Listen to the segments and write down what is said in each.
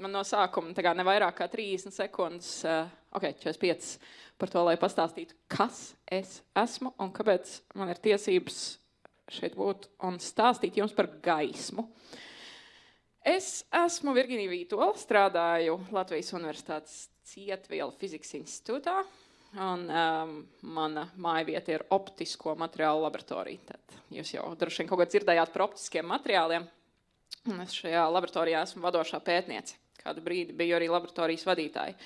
man no sākuma tā kā ne vairāk kā 30 sekundes, 45 par to, lai pastāstītu, kas es esmu un kāpēc man ir tiesības šeit būt un stāstīt jums par gaismu. Es esmu Virginija Vītola, strādāju Latvijas Universitātes Cietvielu fizikas institūtā, un mana mājvieta ir optisko materiālu laboratorija. Tad jūs jau droši vien kaut ko dzirdējāt par optiskiem materiāliem, un es šajā laboratorijā esmu vadošā pētniece. Kādu brīdi biju arī laboratorijas vadītāji.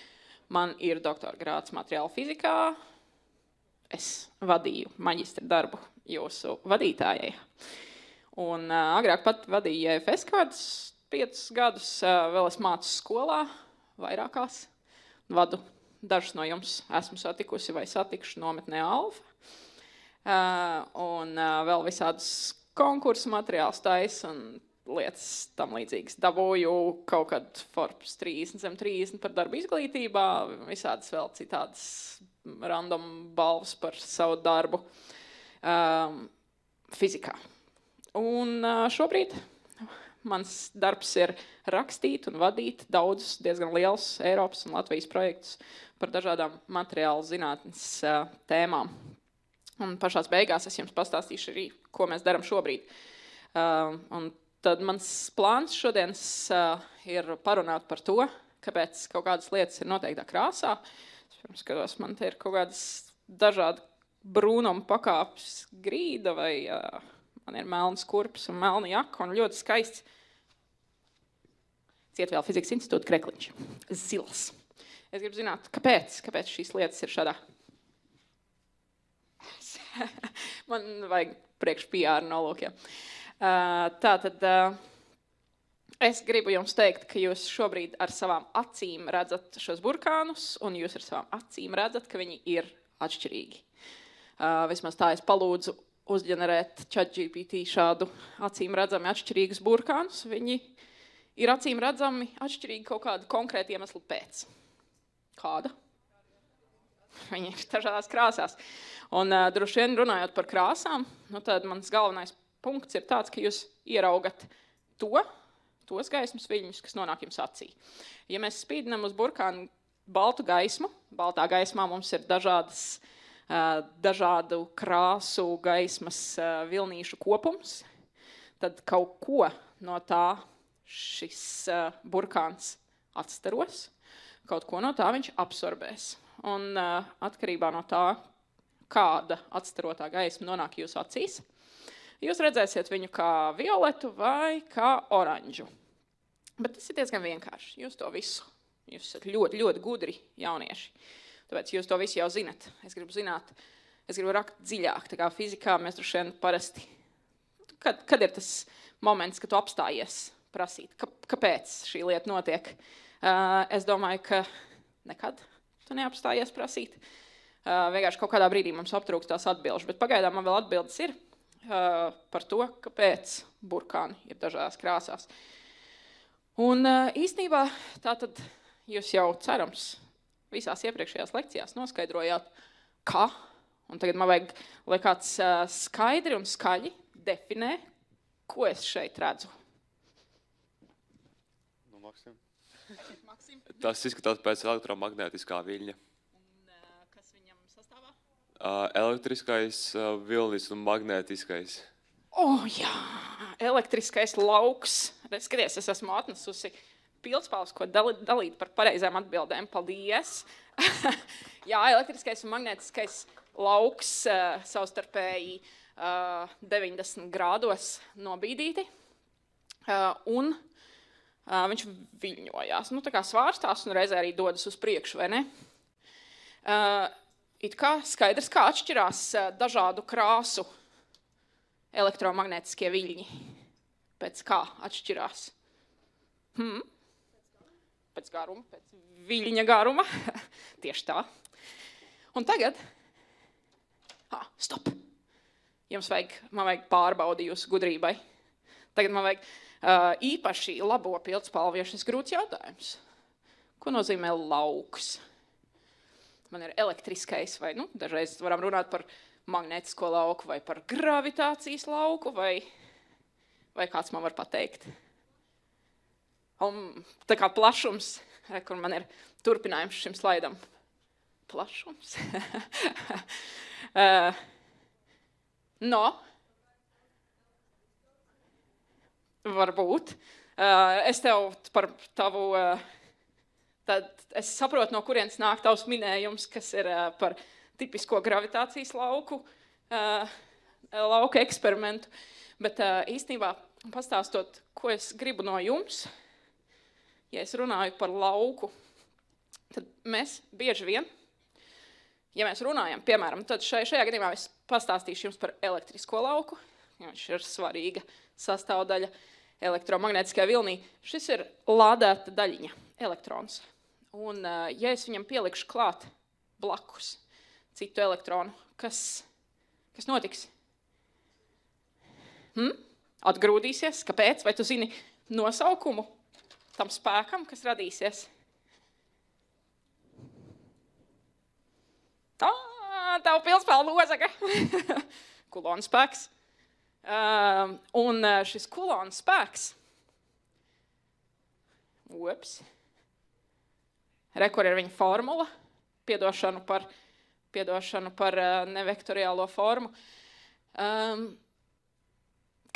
Man ir doktora grāds materiālu fizikā. Es vadīju maģistra darbu jūsu vadītājai. Un agrāk pat vadīju EFS kādus 5 gadus. Vēl es mācu skolā vairākās. Vadu dažus no jums esmu satikusi vai satikšu nometnē Alfa. Un vēl visādus konkursu materiālus taisa un lietas tam līdzīgas. Dabūju kaut kad Forbes 30 zem 30 par darbu izglītībā, visādas vēl citādas random balvas par savu darbu fizikā. Un šobrīd mans darbs ir rakstīt un vadīt daudzus diezgan lielus Eiropas un Latvijas projektus par dažādām materiālu zinātnes tēmām. Un pašās beigās es jums pastāstīšu arī, ko mēs darām šobrīd. Un tad mans plāns šodienas ir parunāt par to, kāpēc kaut kādas lietas ir noteiktā krāsā. Es pirms skatos, man te ir kaut kādas dažādi brūnuma pakāpes grīda vai man ir melnas kurpes un melna jaka un ļoti skaists Cietvielu fizikas institūta krekliņš. Zils. Es gribu zināt, kāpēc šīs lietas ir šādā. Man vajag priekš PR nolūkiem. Tātad es gribu jums teikt, ka jūs šobrīd ar savām acīm redzat šos burkānus, un jūs ar savām acīm redzat, ka viņi ir atšķirīgi. Vismaz tā es palūdzu uzģenerēt ChatGPT šādu acīm redzami atšķirīgus burkānus. Viņi ir acīm redzami atšķirīgi kaut kādu konkrētu iemeslu pēc. Kāda? Viņi ir dažādās krāsās. Un droši vien runājot par krāsām, tad mans galvenais punkts ir tāds, ka jūs ieraugat tos gaismas viļņus, kas nonāk jums acī. Ja mēs spīdinam uz burkānu baltu gaismu, baltā gaismā mums ir dažādu krāsu gaismas vilnīšu kopums, tad kaut ko no tā šis burkāns atstaros, kaut ko no tā viņš absorbēs. Un atkarībā no tā, kāda atstarotā gaisma nonāk jūsu acīs, jūs redzēsiet viņu kā violetu vai kā oranžu. Bet tas ir diezgan vienkārši. Jūs to visu. Jūs esat ļoti, ļoti gudri jaunieši. Tāpēc jūs to visu jau zinat. Es gribu rakt dziļāk. Tā kā fizikā mēs droši vien parasti. Kad ir tas moments, kad tu apstājies prasīt? Kāpēc šī lieta notiek? Es domāju, ka nekad tu neapstājies prasīt. Vienkārši kaut kādā brīdī mums aptrūkst tās atbildes. Bet pagaidām man vēl atbildes ir. Par to, kāpēc burkāni ir dažādās krāsās. Un īstenībā tātad jūs jau cerams visās iepriekšējās lekcijās noskaidrojāt, kā, un tagad man vajag, lai kāds skaidri un skaļi definē, ko es šeit redzu. Nu, Maksim. Tas izskatās pēc elektromagnētiskā viļņa. Elektriskais vilnis un magnētiskais. Jā, elektriskais lauks. Skaties, es esmu atnesusi pildspalvas, ko dalīt par pareizām atbildēm. Paldies! Jā, elektriskais un magnētiskais lauks savstarpēji 90 grādos nobīdīti. Un viņš viļņojās. Tā kā svārstās un reizē arī dodas uz priekšu, vai ne? It kā skaidrs, kā atšķirās dažādu krāsu elektromagnētiskie viļņi. Pēc kā atšķirās? Pēc garuma, pēc viļņa garuma. Tieši tā. Un tagad... Stop! Man vajag pārbaudi jūsu gudrībai. Tagad man vajag īpaši labo pildspalvu, jo šis grūts jautājums. Ko nozīmē lauks? Man ir elektriskais, vai dažreiz varam runāt par magnētisko lauku, vai par gravitācijas lauku, vai kāds man var pateikt. Un tā kā plašums, kur man ir turpinājums šim slaidam. Plašums. No. Varbūt. Es tev par tavu... Tad es saprotu, no kurienes nāk tavs minējums, kas ir par tipisko gravitācijas lauku eksperimentu. Bet īstenībā, pastāstot, ko es gribu no jums, ja es runāju par lauku, tad mēs bieži vien, ja mēs runājam, piemēram, tad šajā gadījumā es pastāstīšu jums par elektrisko lauku, jo viņš ir svarīga sastāvdaļa elektromagnētiskajā vilnī. Šis ir lādēta daļiņa, elektrons. Un, ja es viņam pielikšu klāt blakus citu elektronu, kas notiks? Atgrūdīsies? Kāpēc? Vai tu zini nosaukumu tam spēkam, kas radīsies? Tev pilspēl nozaga! Kulona spēks. Un šis kulona spēks, Rekur ir viņa formula, piedošanu par nevektoriālo formu.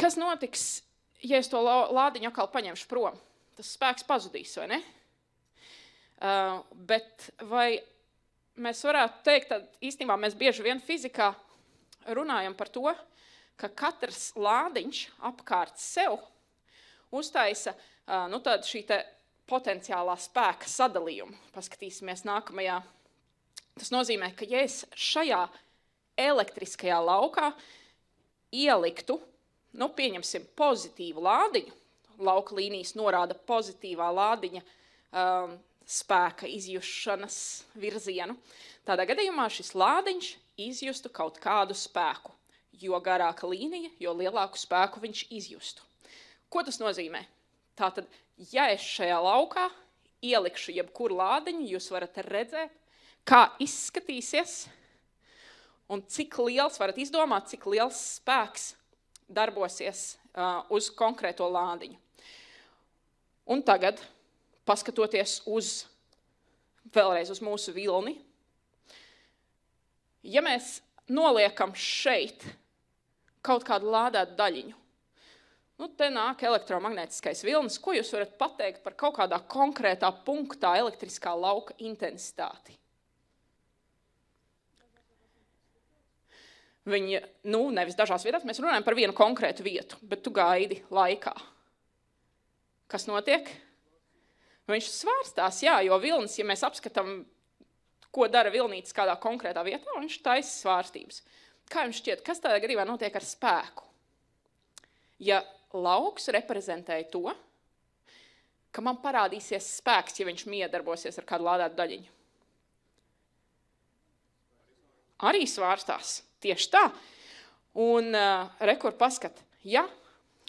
Kas notiks, ja es to lādiņu atkal paņemšu prom? Tas spēks pazudīs, vai ne? Bet vai mēs varētu teikt, tad īstenībā mēs bieži vien fizikā runājam par to, ka katrs lādiņš apkārt sev uztaisa tad šī te potenciālā spēka sadalījumu. Paskatīsimies nākamajā. Tas nozīmē, ka ja es šajā elektriskajā laukā ieliktu, pieņemsim pozitīvu lādiņu, lauka līnijas norāda pozitīvā lādiņa spēka izjušanas virzienu, tādā gadījumā šis lādiņš izjustu kaut kādu spēku. Jo garāka līnija, jo lielāku spēku viņš izjustu. Ko tas nozīmē? Tātad, ja es šajā laukā ielikšu jebkuru lādiņu, jūs varat redzēt, kā izskatīsies un cik liels, varat izdomāt, cik liels spēks darbosies uz konkrēto lādiņu. Un tagad, paskatoties vēlreiz uz mūsu vilni, ja mēs noliekam šeit kaut kādu lādētu daļiņu, te nāk elektromagnētiskais vilnis. Ko jūs varat pateikt par kaut kādā konkrētā punktā elektriskā lauka intensitāti? Viņi, nevis dažās vietās, mēs runājam par vienu konkrētu vietu, bet tu gaidi laikā. Kas notiek? Viņš svārstās, jā, jo vilnis, ja mēs apskatām, ko dara vilnītis kādā konkrētā vietā, viņš taisa svārstības. Kā jums šķiet, kas tādā gadījumā notiek ar spēku? Ja lauks reprezentēja to, ka man parādīsies spēks, ja viņš miedarbosies ar kādu lādētu daļiņu. Arī svārstās. Tieši tā. Un rekur paskat. Ja,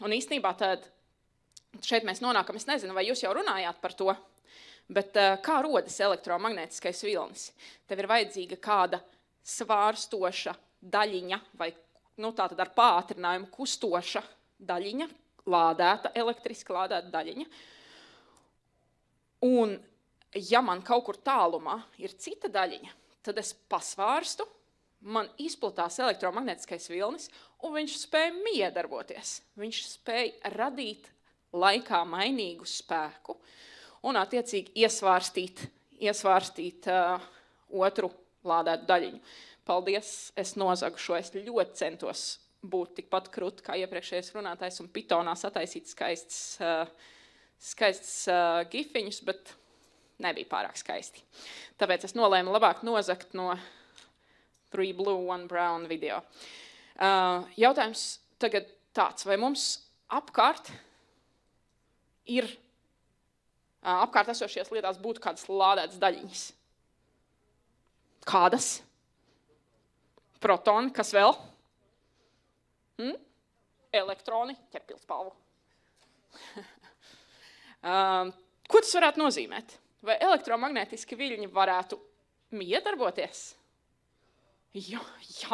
un īstenībā tad šeit mēs nonākam, es nezinu, vai jūs jau runājāt par to, bet kā rodas elektromagnētiskais vilnis? Tev ir vajadzīga kāda svārstoša daļiņa, vai tātad ar pātrinājumu kustoša daļiņa, elektriski lādēta daļiņa. Un, ja man kaut kur tālumā ir cita daļiņa, tad es pasvārstu, man izplatās elektromagnētiskais vilnis, un viņš spēj miedarboties. Viņš spēj radīt laikā mainīgu spēku un attiecīgi iesvārstīt otru lādētu daļiņu. Paldies, es nozagu šo, es ļoti centos būt tikpat krūti kā iepriekšējais runātājs un Pythonā sataisīt skaists gifiņus, bet nebija pārāk skaisti. Tāpēc es nolēmu labāk nozagt no 3 blue, 1 brown video. Jautājums tagad tāds, vai mums apkārt esošies lietās būtu kādas lādētas daļiņas? Kādas? Protoni, kas vēl? Elektroni, ķerpilspalvu. Ko tas varētu nozīmēt? Vai elektromagnētiski viļņi varētu miedarboties? Jā,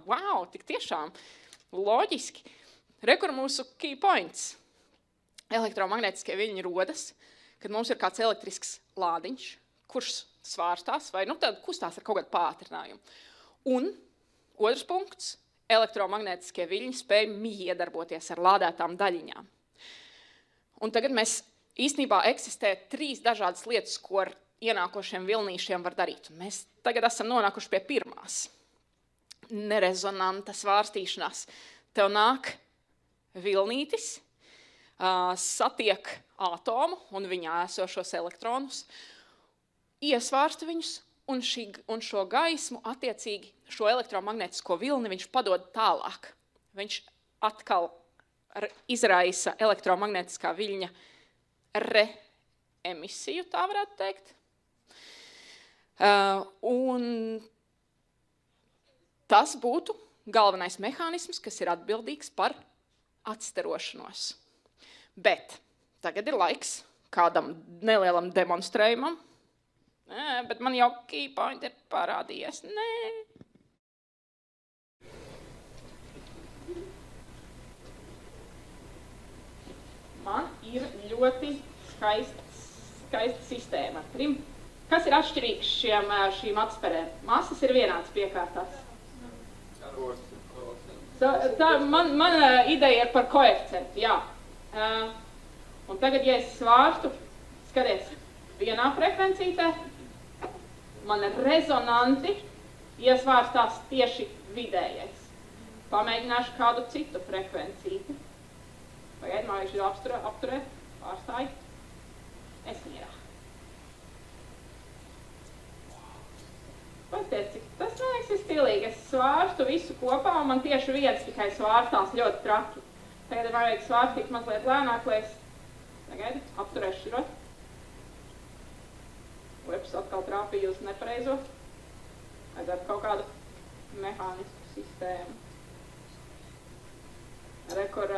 wow, tik tiešām loģiski. Rekur mūsu key points. elektromagnētiskie viļņi rodas, kad mums ir kāds elektrisks lādiņš, kurš svārstās vai tad kustās ar kaut kādu pātrinājumu. Un otrs punkts – elektromagnētiskie viļņi spēj iedarboties ar lādētām daļiņām. Un tagad mēs īstenībā eksistē 3 dažādas lietas, ko ar ienākošiem vilnīšiem var darīt. Un mēs tagad esam nonākuši pie pirmās. Nerezonanta svārstīšanās. Tev nāk vilnītis, satiek atomu un viņā esošos elektronus, iesvārsta viņus un šo gaismu, attiecīgi šo elektromagnētisko vilni viņš padod tālāk. Viņš atkal izraisa elektromagnētiskā viļņa reemisiju, tā varētu teikt. Un tas būtu galvenais mehānisms, kas ir atbildīgs par atstarošanos. Bet tagad ir laiks kādam nelielam demonstrējumam. Bet man jau keypoint ir parādījies. Nē. Man ir ļoti skaista sistēma. Kas ir atšķirīgs šīm atsperēm? Masas ir vienāds piekārtās. Mana ideja ir par koeficientu, jā. Un tagad, ja es svārstu, skaties, vienā frekvencītē, man rezonanti iesvārstās tieši vidējais. Pamēģināšu kādu citu frekvencīti. Pagaid, mājuši ir apturēt, pārstāju. Es mierā. Pastiet, cik tas man liekas ir stilīgi. Es svārstu visu kopā, un man tieši viens tikai svārstās ļoti traki. Tagad man vajag svārstīt mazliet lēnāk, lai es tagad apturēšu širot. Ups, atkal trāpīju uz nepareizo. Vajadzētu kaut kādu mehānisku sistēmu. Rekur,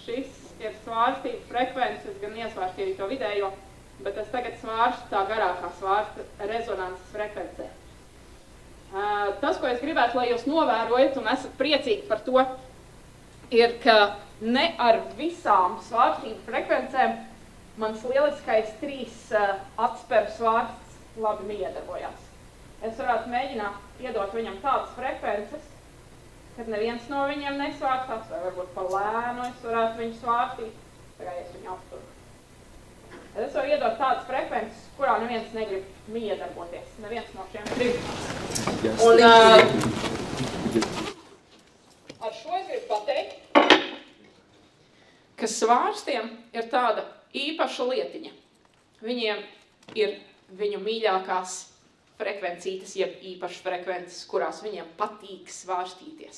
šis ir svārstība frekvences, gan iesvārstīju to vidējo, bet es tagad svārstu tā garākā svārsta rezonanses frekvencē. Tas, ko es gribētu, lai jūs novērojat un esat priecīgi par to, ir, ka ne ar visām svārstību frekvencēm mans lieliskais 3 atsperu svārsts labi iedarbojās. Es varētu mēģināt iedot viņam tādas frekvences, kad neviens no viņiem nesvārstās, vai varbūt par lēnu es varētu viņu svārstīt, tagad es viņu apturu. Es varu iedot tādas frekvences, kurā neviens negrib iedarboties. Neviens no šiem grib. Un ar šo es gribu pateikt, ka svārstiem ir tāda īpaša lietiņa. Viņiem ir viņu mīļākās frekvencītes, jeb īpašas frekvences, kurās viņiem patīk svārstīties.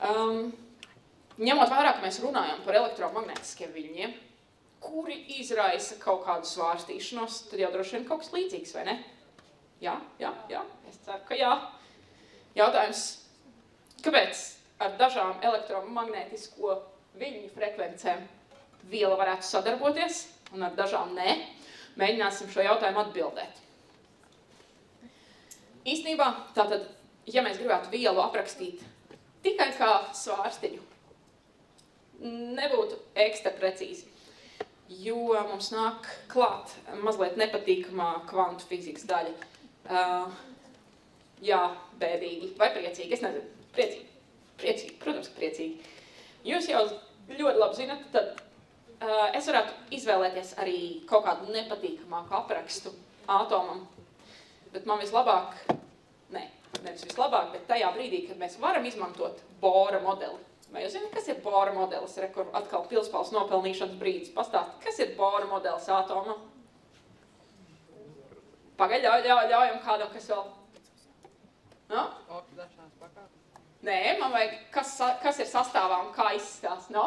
Ņemot vērā, ka mēs runājam par elektromagnētiskiem viļņiem, kuri izraisa kaut kādu svārstīšanos, tad jau droši vien kaut kas līdzīgs, vai ne? Jā, es ceru, ka jā. Jautājums, kāpēc ar dažām elektromagnētisko viļņu frekvencēm viela varētu sadarboties, un ar dažām nē? Mēģināsim šo jautājumu atbildēt. Īstenībā, tātad, ja mēs gribētu vielu aprakstīt tikai kā svārstiņu, nebūtu ekstra precīzi, jo mums nāk klāt mazliet nepatīkamā kvantu fizikas daļa. Jā, bēdīgi vai priecīgi, es nezinu, priecīgi, protams, ka priecīgi. Jūs jau ļoti labi zinat, tad es varētu izvēlēties arī kaut kādu nepatīkamāku aprakstu atomam, bet man vislabāk, nevis vislabāk, bet tajā brīdī, kad mēs varam izmantot Bohra modeli. Vai jūs zināt, kas ir Bohra modelis? Rekur atkal pilspāles nopelnīšanas brīdis. Pastāst, kas ir Bohra modelis atomam? Pagaid, ļaujam kādam, kas vēl? No? Nē, man vajag, kas ir sastāvā un kā izskatās, no?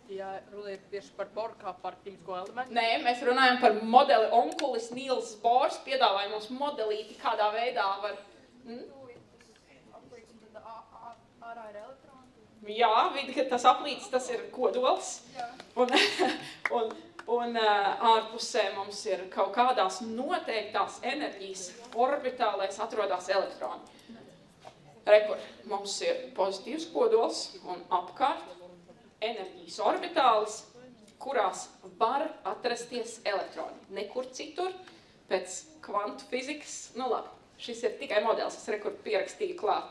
Ja runājat tieši par Bohru kā par ķīmisko elementu? Nē, mēs runājam par modeli onkulis Nīls Bohrs, piedāvāja mums modelīti, kādā veidā var... Ārā ir elektroni? Jā, tas aplīts, tas ir kodols. Un ārpusē mums ir kaut kādās noteiktās enerģijas orbitālēs atrodas elektroni. Rekur, mums ir pozitīvs kodols un apkārt enerģijas orbitālis, kurās var atrasties elektroni. Nekur citur, pēc kvantu fizikas, nu labi, šis ir tikai modelis, es rekur pierakstīju klāt.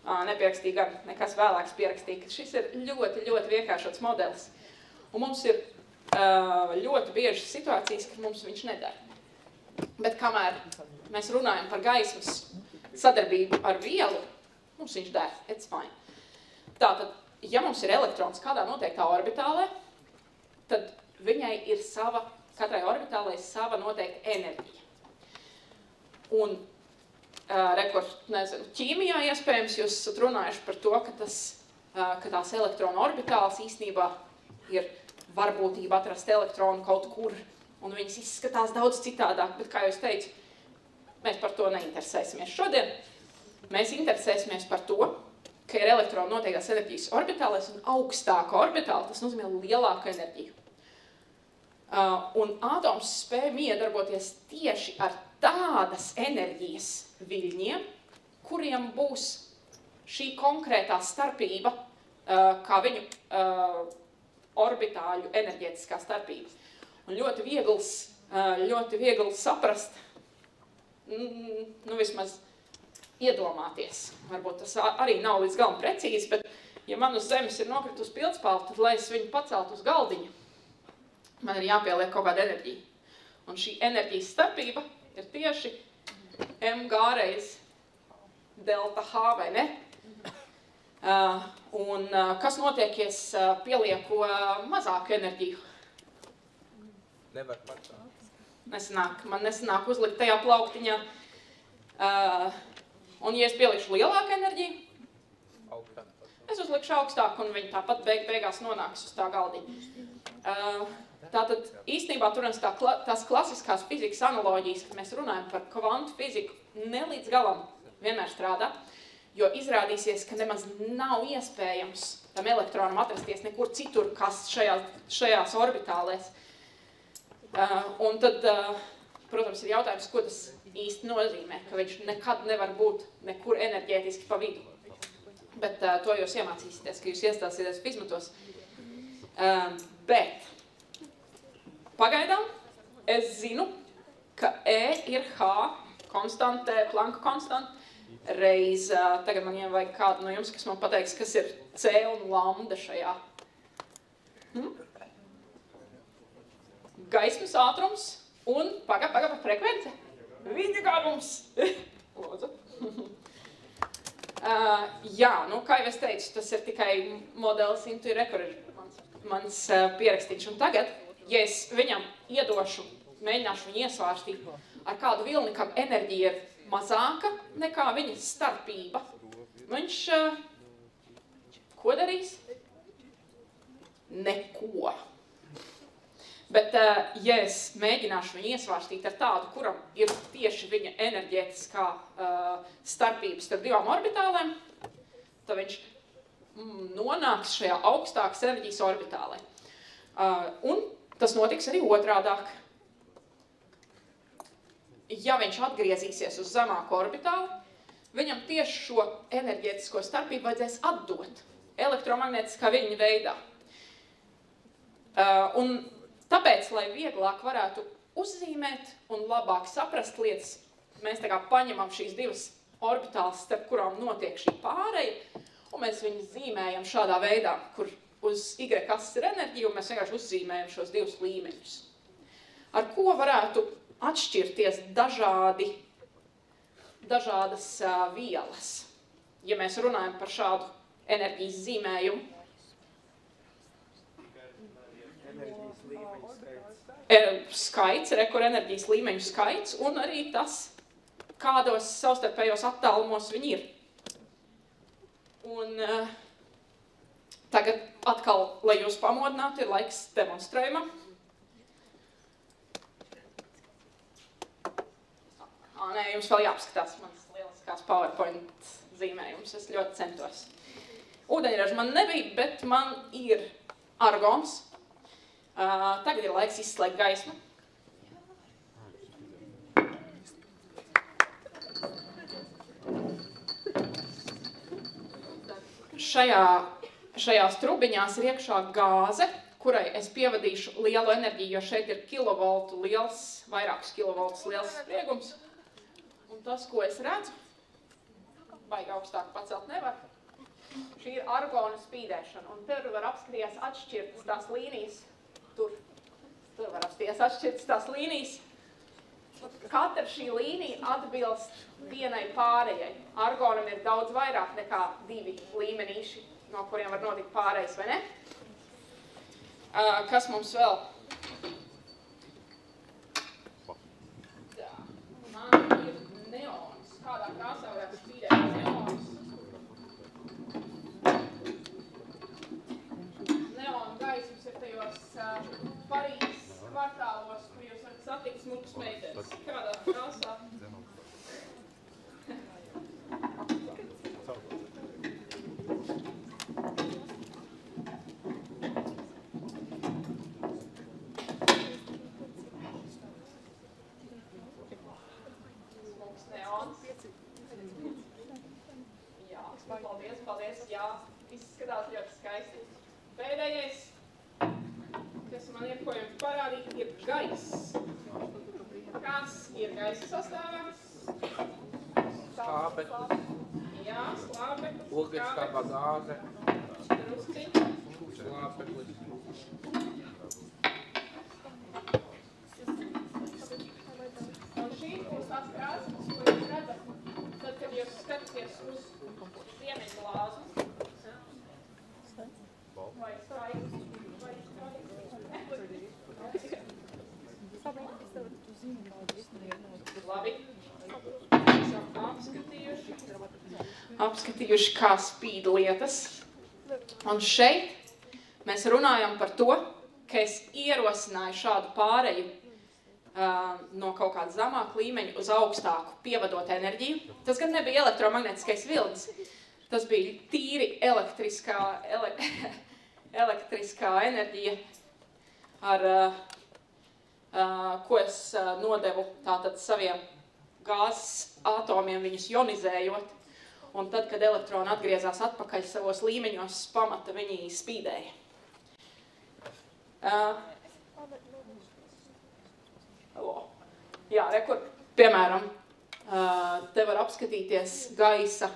Nepierakstīju gan, nekas vēlāks pierakstīja, ka šis ir ļoti, ļoti vienkāršots modelis. Un mums ir ļoti biežas situācijas, ka mums viņš nedara. Bet kamēr mēs runājam par gaismas sadarbību ar vielu, mums viņš dara, it's fine. Tātad, ja mums ir elektrons kādā noteiktā orbitālē, tad viņai ir katrai orbitālē sava noteikta enerģija. Un, ķīmijā iespējams jūs esat runājuši par to, ka tās elektronu orbitāles īstenībā ir varbūtība atrast elektronu kaut kur, un viņas izskatās daudz citādāk, bet, kā jau es teicu, mēs par to neinteresēsimies šodien. Mēs interesēsimies par to, ka ir elektroni noteiktās enerģijas orbitālēs un augstāka orbitāla, tas nozīmē lielāku enerģiju. Un atoms spēj iedarboties tieši ar tādas enerģijas viļņiem, kuriem būs šī konkrētā starpība, kā viņu orbitāļu enerģētiskā starpība. Un ļoti viegli saprast, nu vismaz iedomāties. Varbūt tas arī nav līdz galam precīzi, bet ja man uz zemes ir nokritus pildspalva, tad, lai es viņu paceltu uz galdiņu, man ir jāpieliek kaut kāda enerģija. Un šī enerģijas starpība ir tieši mg reiz delta H, vai ne? Kas notiek, ja es pielieku mazāku enerģiju? Nevar pacelt. Man nesanāk uzlikt tajā plauktiņā. Un ja es pielikšu lielāku enerģiju, es uzlikšu augstāku un viņi tāpat beigās nonāks uz tā galdiņa. Tātad īstenībā tur tās klasiskās fizikas analoģijas, kad mēs runājam par kvantu fiziku, ne līdz galam vienmēr strādā, jo izrādīsies, ka nemaz nav iespējams tam elektronam atrasties nekur citur, kas šajās orbitālēs. Un tad, protams, ir jautājums, ko tas īsti nozīmē, ka viņš nekad nevar būt nekur enerģētiski pa vidu. Bet to jūs iemācīsieties, ka jūs iestāsieties fizmatos. Bet pagaidām es zinu, ka E ir H konstante, Planka konstante, reiz, tagad man vajag kādu no jums, kas man pateiks, kas ir C un lambda šajā. Gaismas ātrums un par frekvence. Viņa garums. Lūdzu. Jā, nu, kā jau es teicu, tas ir tikai modelis Intuit Record, mans pierakstīts. Un tagad, ja es viņam iedošu, mēģināšu viņu iesvārstīt ar kādu vilni, kam enerģija ir mazāka nekā viņa starpība, viņš ko darīs? Neko. Bet, ja es mēģināšu viņu iesvārstīt ar tādu, kuram ir tieši viņa enerģētiskā starpības starp divām orbitālēm, tad viņš nonāks šajā augstākas enerģijas orbitālē. Un tas notiks arī otrādāk. Ja viņš atgriezīsies uz zemāku orbitāli, viņam tieši šo enerģētisko starpību vajadzēs atdot elektromagnētiskā viļņa veidā. Un tāpēc, lai vieglāk varētu uzzīmēt un labāk saprast lietas, mēs tā kā paņemam šīs divas orbitāles, starp kurām notiek šī pāreja, un mēs viņus zīmējam šādā veidā, kur uz Y asis ir enerģija, un mēs vienkārši uzzīmējam šos divus līmeņus. Ar ko varētu atšķirties dažādas vielas, ja mēs runājam par šādu enerģijas zīmējumu? Skaits, rekur enerģijas līmeņu skaits, un arī tas, kādos savstarpējos attālumos viņi ir. Un tagad atkal, lai jūs pamodinātu, ir laiks demonstrējumam. Nē, jums vēl jāapskatās manas lieliskās PowerPoint zīmējums, es ļoti centos. Ūdeņraža man nebija, bet man ir argons. Tagad ir laiks izslēgt gaismu. šajās trubiņās ir iekšā gāze, kurai es pievadīšu lielu enerģiju, jo šeit ir kilovoltu liels, vairākus kilovoltus liels spriegums. Un tas, ko es redzu, baigi augstāk pacelt nevar. Šī ir argona spīdēšana, un tur var apskatīties atšķirtas tās līnijas. Tur var apskatīties atšķirtas tās līnijas. Katra šī līnija atbilst vienai pārējai. Argonam ir daudz vairāk nekā 2 līmenīši, no kuriem var notikt pārējais, vai ne? Kas mums vēl? Man ir neons. Kādā krāsā varētu spīdēt neons? Neona gaismas ir tajos Parīzes kvartālos, kur jūs varat satikt smukas meitenes. Kādā krāsā? Smuks neons. Jā, paldies, jā, izskatās ļoti skaisti. Pēdējais, kas man ir, ko jums parādīt, ir gaiss. Kas ir gaisa sastāvs? Slāpeklis. Jā, slāpeklis. Oglekļskābā gāze. Drusciņi. Slāpeklis. Un šī būs tās krāsas, ko jūs redzat, tad, kad jūs skatāties uz ziemeļglāzu. Vai skaisti? Vai skaisti? Labi. Esam apskatījuši, kā spīd lietas. Un šeit mēs runājam par to, ka es ierosināju šādu pāreju no kaut kāda zemāka līmeņa uz augstāku, pievadot enerģiju. Tas gan nebija elektromagnētiskais vilnis. Tas bija tīri elektriskā enerģija, ar ko es nodevu tātad saviem gāzes atomiem, viņus ionizējot. Un tad, kad elektroni atgriezās atpakaļ savos līmeņos, pamata viņi spīdēja. Jā, rekur, piemēram, te var apskatīties gaisa,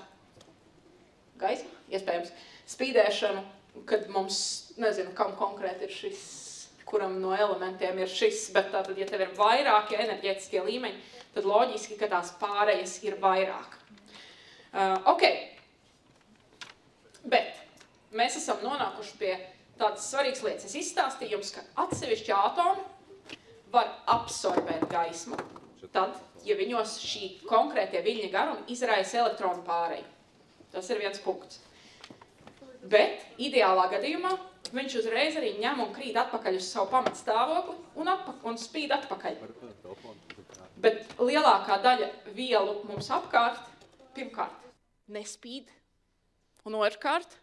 iespējams, spīdēšanu, kad mums, nezinu, kam konkrēti ir šis, kuram no elementiem ir šis, bet tātad, ja tev ir vairāki enerģētiskie līmeņi, tad loģiski, ka tās pārējas ir vairāk. Ok, bet mēs esam nonākuši pie tādas svarīgas lietas. Es izstāstīju jums, ka atsevišķi atomi var absorbēt gaismu, tad, ja viņos šī konkrētie viļņa garumi izraisa elektronu pāreju. Tas ir viens punkts. Bet ideālā gadījumā viņš uzreiz arī ņem un krīt atpakaļ uz savu pamatstāvokli un spīd atpakaļ. Bet lielākā daļa vielu mums apkārt, pirmkārt, nespīd, un otrkārt,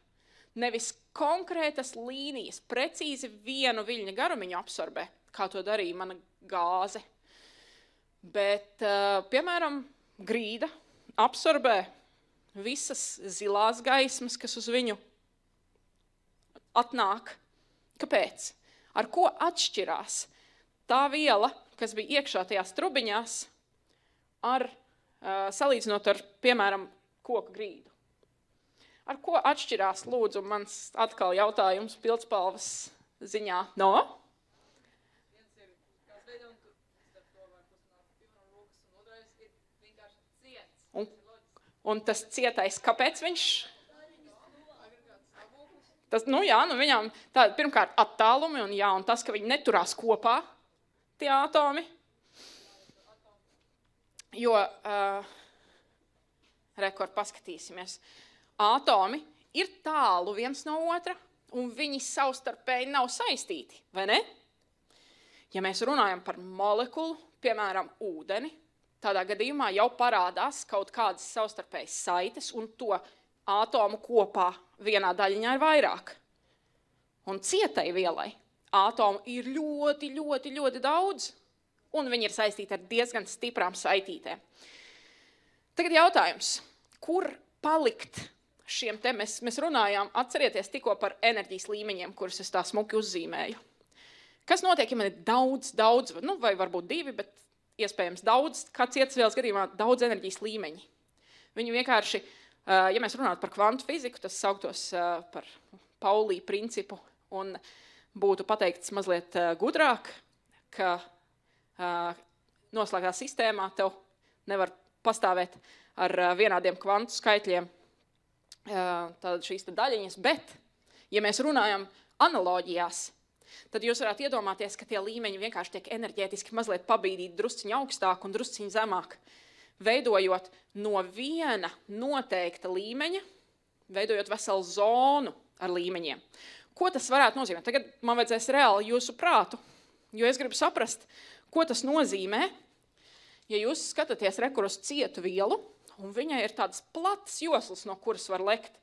nevis konkrētas līnijas, precīzi vienu viļņa garumiņu absorbē, kā to darīja mana gāze. Bet, piemēram, grīda absorbē visas zilās gaismas, kas uz viņu atnāk. Kāpēc? Ar ko atšķirās tā viela, kas bija iekšā tajās trubiņās, salīdzinot ar, piemēram, koku grīdu? Ar ko atšķirās, lūdzu, mans atkal jautājums pildspalvas ziņā? No? Viens ir tās veidā, un tur starp to var pusināt pivna un lūkas, un otrais ir vienkārši ciets. Un tas cietais, kāpēc viņš? Tas, viņām tādi pirmkārt attālumi, un tas, ka viņi neturās kopā, tie atomi. Jo, rekord paskatīsimies, atomi ir tālu viens no otra, un viņi savstarpēji nav saistīti, vai ne? Ja mēs runājam par molekulu, piemēram, ūdeni, tādā gadījumā jau parādās kaut kādas savstarpējas saites, un to atomu kopā vienā daļiņā ir vairāk. Un cietai vielai atomu ir ļoti, ļoti, ļoti daudz, un viņi ir saistīti ar diezgan stiprām saitītēm. Tagad jautājums, kur palikt šiem te mēs runājām, atcerieties tikko par enerģijas līmeņiem, kurus es tā smuki uzzīmēju. Kas notiek, ja man ir daudz, vai varbūt 2, bet iespējams daudz, kā cietasvielas gadījumā, daudz enerģijas līmeņi. Viņi vienkārši, ja mēs runātu par kvantu fiziku, tas sauktos par Paulī principu un būtu pateikts mazliet gudrāk, ka noslēgtā sistēmā tev nevar pastāvēt ar vienādiem kvantu skaitļiem tātad šīs daļiņas, bet, ja mēs runājam analoģijās, tad jūs varētu iedomāties, ka tie līmeņi vienkārši tiek enerģētiski mazliet pabīdīti drusciņi augstāk un drusciņi zemāk, veidojot no viena noteikta līmeņa, veidojot veselu zonu ar līmeņiem. Ko tas varētu nozīmēt? Tagad man vajadzēs reāli jūsu prātu, jo es gribu saprast, ko tas nozīmē, ja jūs skatāties rekur uz cietu vielu, un viņai ir tādas platas joslas, no kuras var lekt.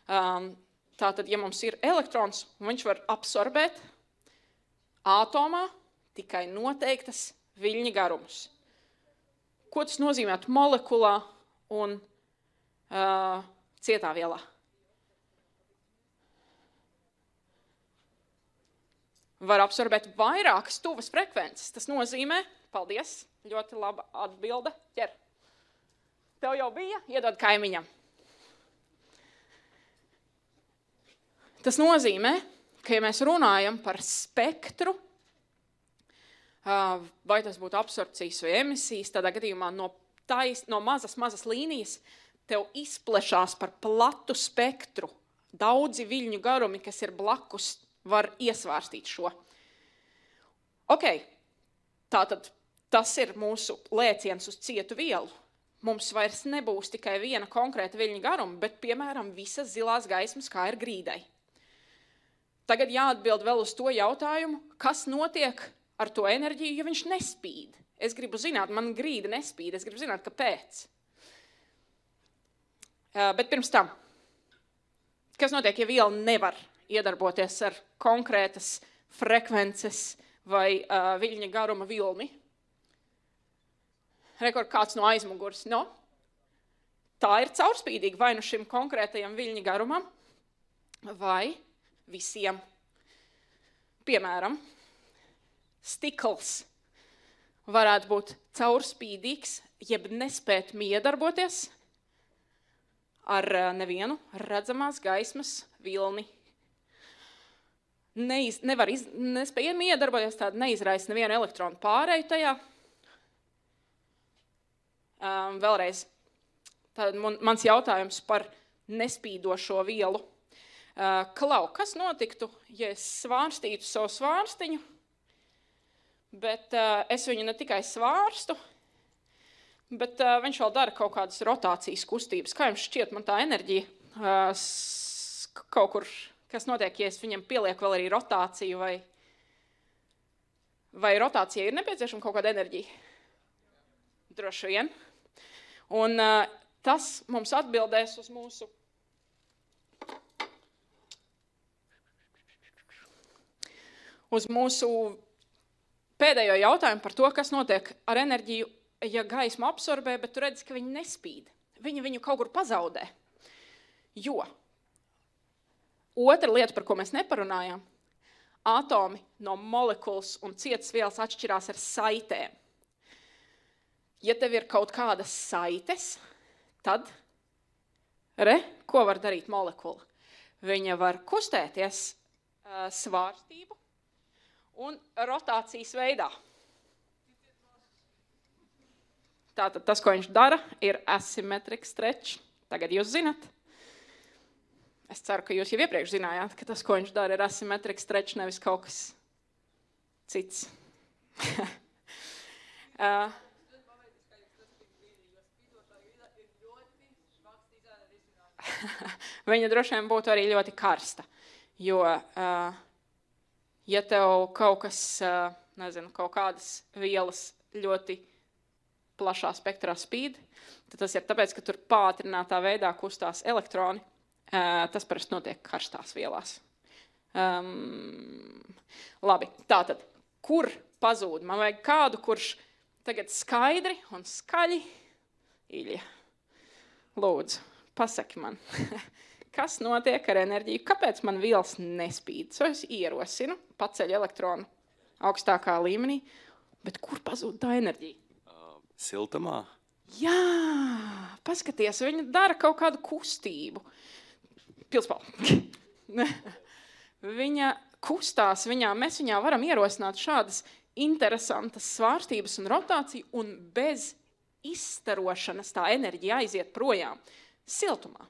Tātad, ja mums ir elektrons, viņš var absorbēt ātomā tikai noteiktas viļņa garumus. Ko tas nozīmētu molekulā un cietā vielā? Var absorbēt vairākas tuvas frekvences. Tas nozīmē, paldies, ļoti laba atbilde, ķer. Tev jau bija, iedod kaimiņam. Tas nozīmē, ka ja mēs runājam par spektru, vai tas būtu absorpcijas vai emisijas, tādā gadījumā no mazas līnijas tev izplešās par platu spektru. Daudzi viļņu garumi, kas ir blakus, var iesvārstīt šo. Ok, tātad tas ir mūsu lēciens uz cietu vielu. Mums vairs nebūs tikai viena konkrēta viļņa garuma, bet, piemēram, visas zilās gaismas, kā ir grīdai. Tagad jāatbild vēl uz to jautājumu, kas notiek ar to enerģiju, ja viņš nespīd. Es gribu zināt, man grīda nespīd, es gribu zināt, kāpēc. Bet pirms tam, kas notiek, ja viela nevar iedarboties ar konkrētas frekvences vai viļņa garuma vilni? Rekord kāds no aizmugurs. No? Tā ir caurspīdīga vai nu šim konkrētajam viļņa garumam, vai visiem. Piemēram, stikls varētu būt caurspīdīgs, jeb nespēt miedarboties ar nevienu redzamās gaismas vilni. Nespēja miedarboties, tāda neizraisa nevienu elektronu pārēju tajā. Vēlreiz, tad mans jautājums par nespīdošo vielu. Klau, kas notiktu, ja es svārstītu savu svārstiņu, bet es viņu ne tikai svārstu, bet viņš vēl dara kaut kādas rotācijas kustības. Kā jums šķiet, man tā enerģija kaut kur, kas notiek, ja es viņam pielieku vēl arī rotāciju, vai rotācija ir nepieciešama kaut kāda enerģija? Droši vien. Un tas mums atbildēs uz mūsu pēdējo jautājumu par to, kas notiek ar enerģiju, ja gaismu absorbē, bet tu redzi, ka viņi nespīd. Viņi viņu kaut kur pazaudē. Jo otra lieta, par ko mēs neparunājām, atomi no molekulas un cietas vielas atšķirās ar saitēm. Ja tev ir kaut kādas saites, tad, ko var darīt molekula? Viņa var kustēties svārstību un rotācijas veidā. Tātad tas, ko viņš dara, ir asymmetric stretch. Tagad jūs zinat. Es ceru, ka jūs jau iepriekš zinājāt, ka tas, ko viņš dara, ir asymmetric stretch, nevis kaut kas cits. Viņa droši vien būtu arī ļoti karsta, jo, ja tev kaut kas, kaut kādas vielas ļoti plašā spektrā spīd, tad tas ir tāpēc, ka tur pātrinātā veidā kustās elektroni. Tas parasti notiek karstās vielās. Labi, tātad, kur pazūd? Man vajag kādu, kurš tagad skaidri un skaļi, Ilja, lūdzu, pasaki man, kas notiek ar enerģiju, kāpēc man vielas nespīd. So es ierosinu, paceļu elektronu augstākā līmenī, bet kur pazūd tā enerģija? Siltumā? Jā, paskaties, viņa dara kaut kādu kustību. Pilspāl. Viņa kustās, mēs viņā varam ierosināt šādas interesantas svārstības un rotāciju, un bez izstarošanas tā enerģija aiziet projām siltumā.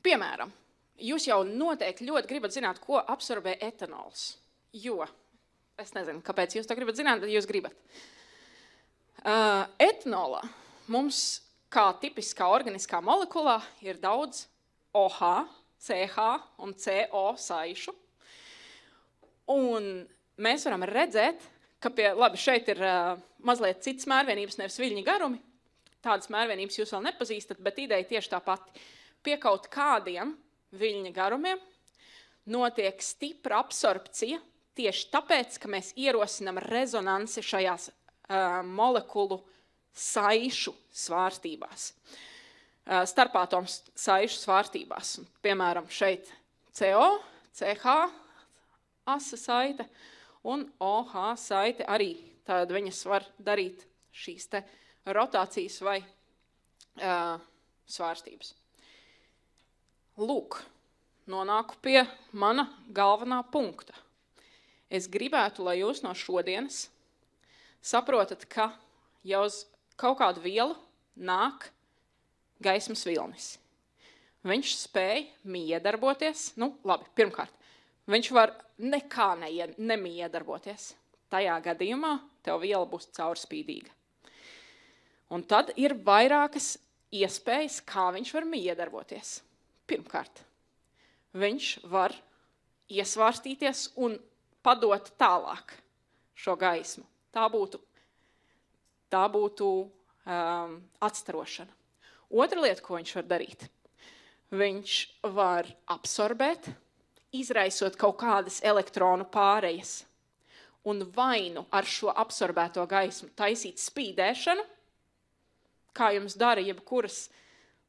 Piemēram, jūs jau noteikti ļoti gribat zināt, ko absorbē etanols. Jo, es nezinu, kāpēc jūs to gribat zināt, bet jūs gribat. Etanolā mums, kā tipiskā organiskā molekulā, ir daudz OH, CH un CO saišu. Un mēs varam redzēt, ka šeit ir mazliet cits mērvienības, nevis viļņi garumi. Tādas mērvienības jūs vēl nepazīstat, bet ideja tieši tā pati. Pie kaut kādiem viļņa garumiem notiek stipra absorpcija tieši tāpēc, ka mēs ierosinam rezonansi šajās molekulu saišu svārstībās. Starpātomu saišu svārstībās. Piemēram, šeit CO, CH asa saite un OH saite arī. Tad viņas var darīt šīs te rotācijas vai svārstības. Lūk, nonāku pie mana galvenā punkta. Es gribētu, lai jūs no šodienas saprotat, ka jau uz kaut kādu vielu nāk gaismas vilnis. Viņš spēj miedarboties, pirmkārt, viņš var nekā nemiedarboties. Tajā gadījumā tev viela būs caurspīdīga. Un tad ir vairākas iespējas, kā viņš var miedarboties. Pirmkārt, viņš var iesvārstīties un padot tālāk šo gaismu. Tā būtu atstarošana. Otra lieta, ko viņš var darīt, viņš var absorbēt, izraisot kaut kādas elektronu pārejas un vainu ar šo absorbēto gaismu taisīt spīdēšanu, kā jums dara jebkuras,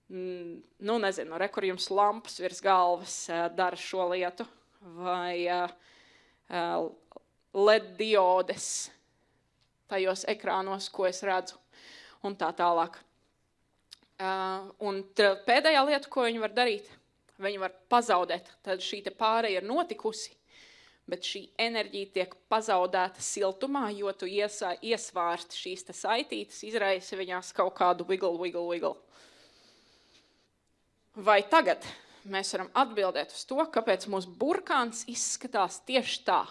kur jums lampas virs galvas dara šo lietu, vai LED diodes tajos ekrānos, ko es redzu, un tā tālāk. Un pēdējā lieta, ko viņi var darīt, viņi var pazaudēt, tad šī te pāreja ir notikusi, bet šī enerģija tiek pazaudēta siltumā, jo tu iesvārsti šīs te saitītes, izraisi viņās kaut kādu wiggle. Vai tagad mēs varam atbildēt uz to, kāpēc mūsu burkāns izskatās tieši tā?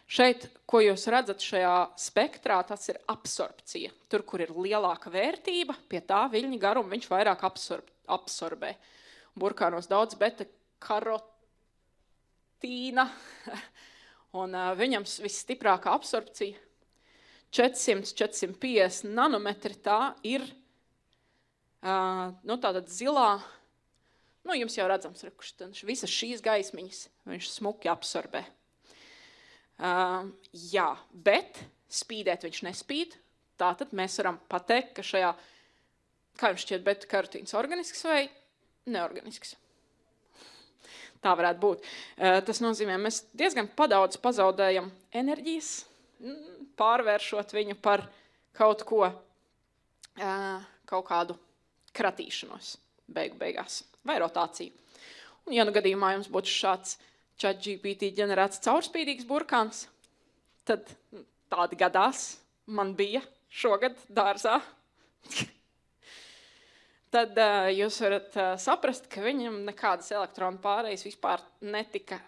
Šeit, ko jūs redzat šajā spektrā, tas ir absorpcija. Tur, kur ir lielāka vērtība, pie tā viļņa garuma viņš vairāk absorbē. Burkānos daudz beta-karotīna, un viņam visstiprākā absorpcija 400-450 nanometri, tā ir tātad zilā, jums jau redzams, visas šīs gaismiņas viņš smuki absorbē. Jā, bet spīdēt viņš nespīd, tātad mēs varam pateikt, ka šajā, kā jums šķiet, beta-karotīns organisks vai neorganisks? Tā varētu būt. Tas nozīmē, mēs diezgan padaudz pazaudējam enerģijas, pārvēršot viņu par kaut ko, kaut kādu kratīšanos beigās vai rotāciju. Un ja gadījumā jums būtu šāds ChatGPT ģenerēts caurspīdīgs burkāns, tad tādi gadās man bija šogad dārzā. Tad jūs varat saprast, ka viņam nekādas elektronu pārējas vispār netika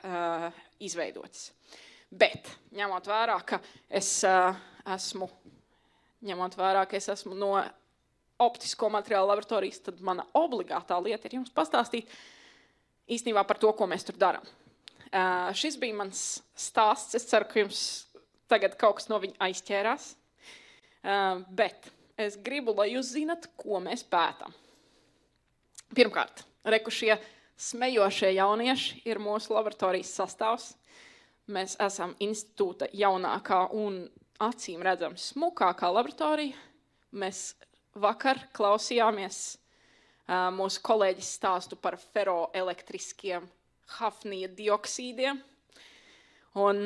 izveidotas. Bet, ņemot vērā, ka es esmu no optisko materiālu laboratorijas, tad mana obligātā lieta ir jums pastāstīt īstenībā par to, ko mēs tur darām. Šis bija mans stāsts. Es ceru, ka jums tagad kaut kas no viņa aizķērās. Bet es gribu, lai jūs zinat, ko mēs pētām. Pirmkārt, šie smejošie jaunieši ir mūsu laboratorijas sastāvs. Mēs esam institūta jaunākā un acīm redzams smukākā laboratorija. Mēs vakar klausījāmies mūsu kolēģis stāstu par feroelektriskiem hafnija dioksīdiem. Un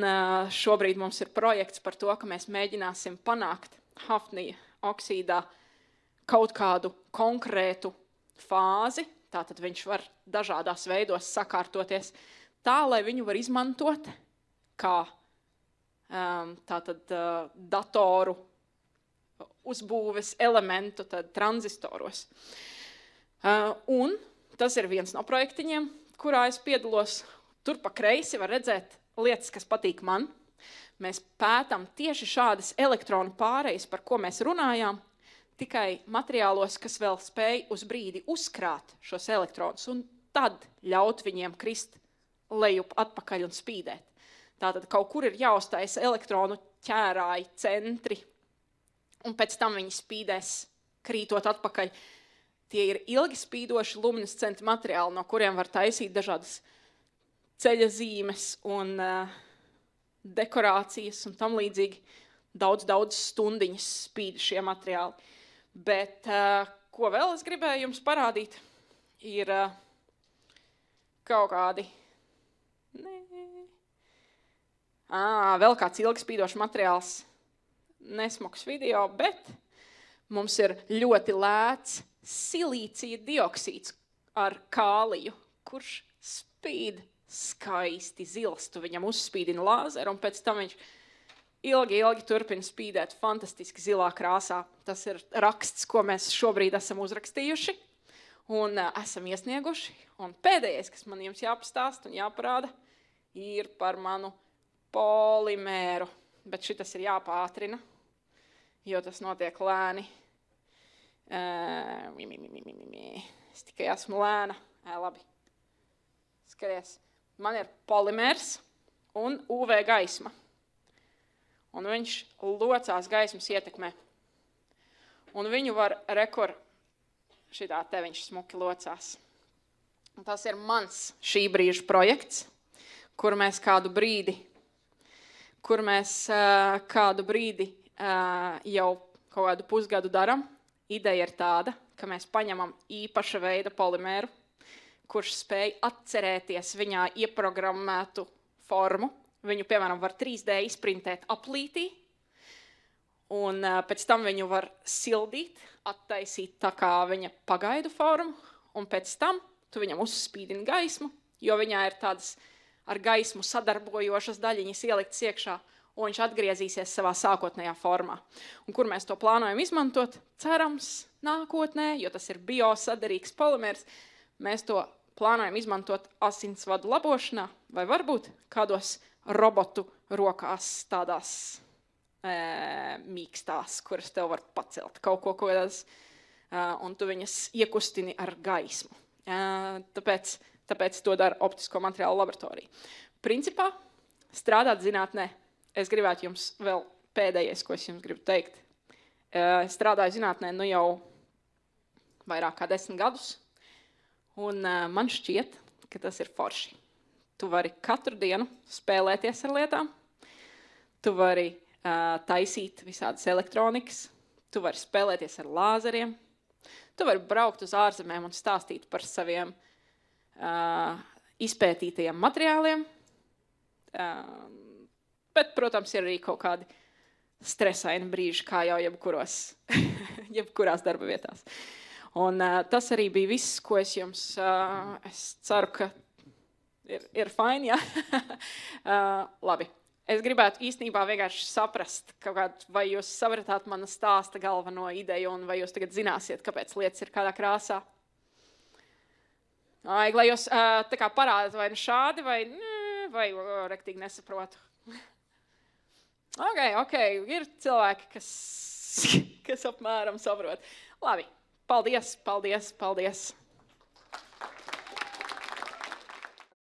šobrīd mums ir projekts par to, ka mēs mēģināsim panākt hafnija oksīdā kaut kādu konkrētu fāzi, tātad viņš var dažādās veidos sakārtoties, tā, lai viņu var izmantot kā datoru uzbūves elementu tranzistoros. Un tas ir viens no projektiņiem, kurā es piedalos. Tur pa kreisi var redzēt lietas, kas patīk man. Mēs pētam tieši šādas elektronu pārejas, par ko mēs runājām, tikai materiālos, kas vēl spēj uz brīdi uzkrāt šos elektronus un tad ļaut viņiem krist lejup atpakaļ un spīdēt. Tātad kaut kur ir jāuztais elektronu ķērāji centri, un pēc tam viņi spīdēs krītot atpakaļ. Tie ir ilgi spīdoši luminescenti materiāli, no kuriem var taisīt dažādas ceļa zīmes un dekorācijas un tam līdzīgi. Daudz stundiņas spīd šie materiāli. Bet ko vēl es gribēju jums parādīt, ir kaut kādi... vēl kāds ilgi spīdošs materiāls, nesmuks video, bet mums ir ļoti lēts silīcija dioksīds ar kāliju, kurš spīd skaisti zils. Tu viņam uzspīdina lāzeru un pēc tam viņš ilgi turpina spīdēt fantastiski zilā krāsā. Tas ir raksts, ko mēs šobrīd esam uzrakstījuši un esam iesnieguši. Un pēdējais, kas man jums jāpastāst un jāparāda, ir par manu polimēru. Bet šitas ir jāpātrina, jo tas notiek lēni. Es tikai esmu lēna. Labi. Skaties. Man ir polimērs un UV gaisma. Un viņš locās gaismas ietekmē. Un viņu var šitā te viņš smuki locās. Un tas ir mans šī brīža projekts, kur mēs kādu brīdi jau kaut kādu pusgadu daram. Ideja ir tāda, ka mēs paņemam īpaša veida polimēru, kurš spēj atcerēties viņā ieprogrammētu formu. Viņu, piemēram, var 3D izprintēt aplītī, un pēc tam viņu var sildīt, attaisīt tā kā viņa pagaidu formu, un pēc tam tu viņam uzspīdini gaismu, jo viņā ir tādas ar gaismu sadarbojošas daļiņas ieliktas iekšā, un viņš atgriezīsies savā sākotnējā formā. Un kur mēs to plānojam izmantot? Cerams, nākotnē, jo tas ir biosaderīgs polimērs, mēs to plānojam izmantot asinsvadu labošanā, vai varbūt kādos robotu rokās tādās mīkstās, kuras tev var pacelt kaut ko kādās, un tu viņas iekustini ar gaismu. Tāpēc to dara optisko materiālu laboratorija. Principā, strādāt zinātnē, es gribētu jums vēl pēdējais, ko es jums gribu teikt. Strādāju zinātnē nu jau vairāk kā 10 gadus, un man šķiet, ka tas ir forši. Tu vari katru dienu spēlēties ar lietām, tu vari taisīt visādas elektronikas, tu vari spēlēties ar lāzeriem, tu vari braukt uz ārzemēm un stāstīt par saviem izpētītajiem materiāliem, bet, protams, ir arī kaut kādi stresaini brīži, kā jau jebkurās darba vietās. Un tas arī bija viss, ko es jums, es ceru, ka ir fine, jā. Labi. Es gribētu īstenībā vienkārši saprast, vai jūs sapratāt mana stāsta galveno ideju, un vai jūs tagad zināsiet, kāpēc lietas ir kādā krāsā. Lai jūs tā kā parādāt vai šādi, vai rektīgi nesaprotu. Ok, ir cilvēki, kas apmēram saprot. Labi, paldies.